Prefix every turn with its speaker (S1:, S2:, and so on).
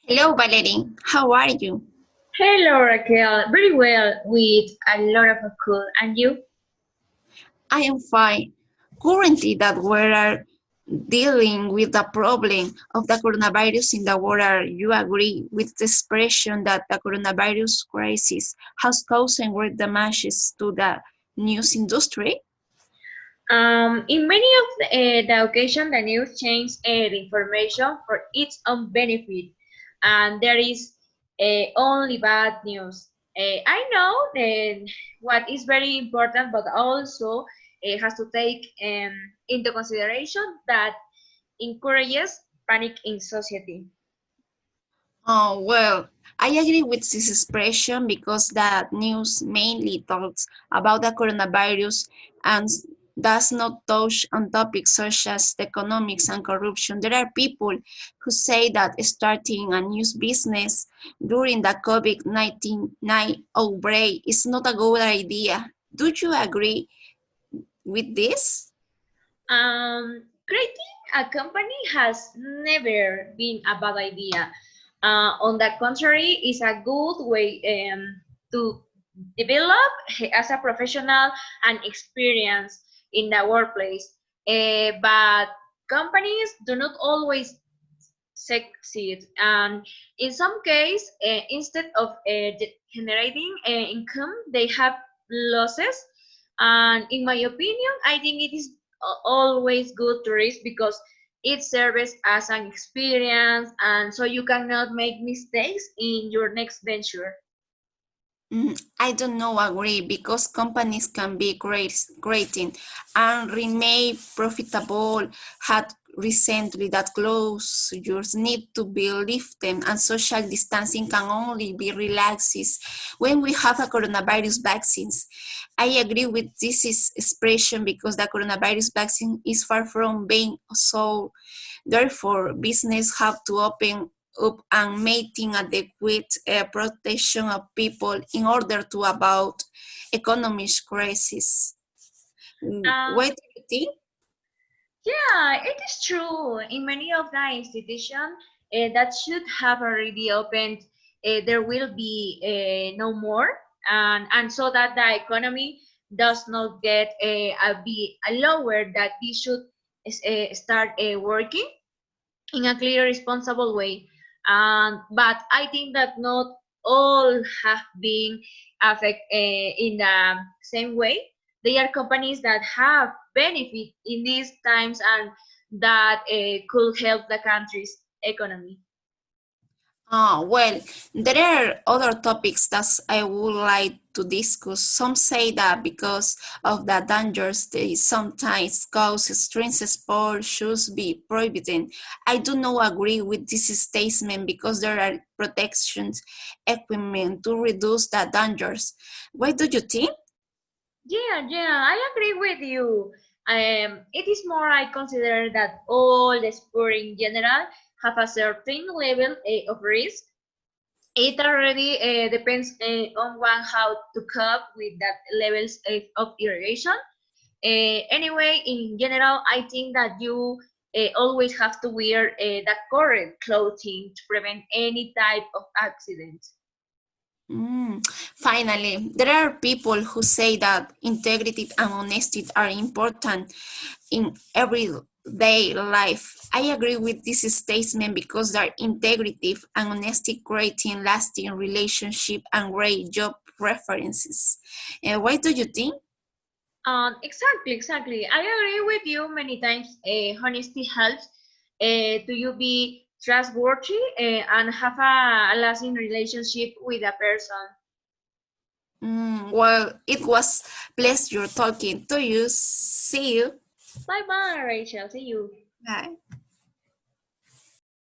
S1: Hello, Valerie. How are you?
S2: Hello, Raquel. Very well, with a lot of cool. And you?
S1: I am fine. Currently, that we are dealing with the problem of the coronavirus in the world, you agree with the expression that the coronavirus crisis has caused great damages to the news industry?
S2: In many of the occasion, the news changes the information for its own benefit, and there is only bad news. I know that what is very important, but also has to take into consideration that encourages panic in society.
S1: Oh, well, I agree with this expression because that news mainly talks about the coronavirus and does not touch on topics such as economics and corruption. There are people who say that starting a news business during the COVID-19 outbreak is not a good idea. Do you agree with this?
S2: Creating a company has never been a bad idea. On the contrary, it's a good way to develop as a professional and experience in the workplace. But companies do not always succeed, and in some case, instead of generating income, they have losses. And in my opinion, I think it is always good to risk because it serves as an experience, and so you cannot make mistakes in your next venture.
S1: I don't know agree because companies can be creating and remain profitable had recently that closures need to be lifted and social distancing can only be relaxed when we have a coronavirus vaccines. I agree with expression because the coronavirus vaccine is far from being so. Therefore, business have to open up and maintain adequate protection of people in order to avoid economic crisis.
S2: Um,
S1: What do you think?
S2: yeah, it is true. In many of the institutions that should have already opened, there will be no more, and so that the economy does not get be lower, that we should start working in a clear, responsible way. But I think that not all have been affected in the same way. They are companies that have benefit in these times and that could help the country's economy.
S1: Well, there are other topics that I would like to discuss. Some say that because of the dangers they sometimes cause, strings sport should be prohibited. I do not agree with this statement because there are protections equipment to reduce the dangers. What do you think?
S2: Yeah, I agree with you. It is more I consider that all the sport in general have a certain level of risk. It already depends on one how to cope with that levels of irrigation. Anyway, in general, I think that you always have to wear the correct clothing to prevent any type of accident.
S1: Finally, there are people who say that integrity and honesty are important in everyday life. I agree with this statement because their integrity and honesty creating lasting relationship and great job preferences. What do you think?
S2: Exactly. I agree with you many times. Honesty helps to you be trustworthy and have a lasting relationship with a person.
S1: Well, it was pleasure talking to you. See you.
S2: Bye bye, Rachel. See you.
S1: Bye.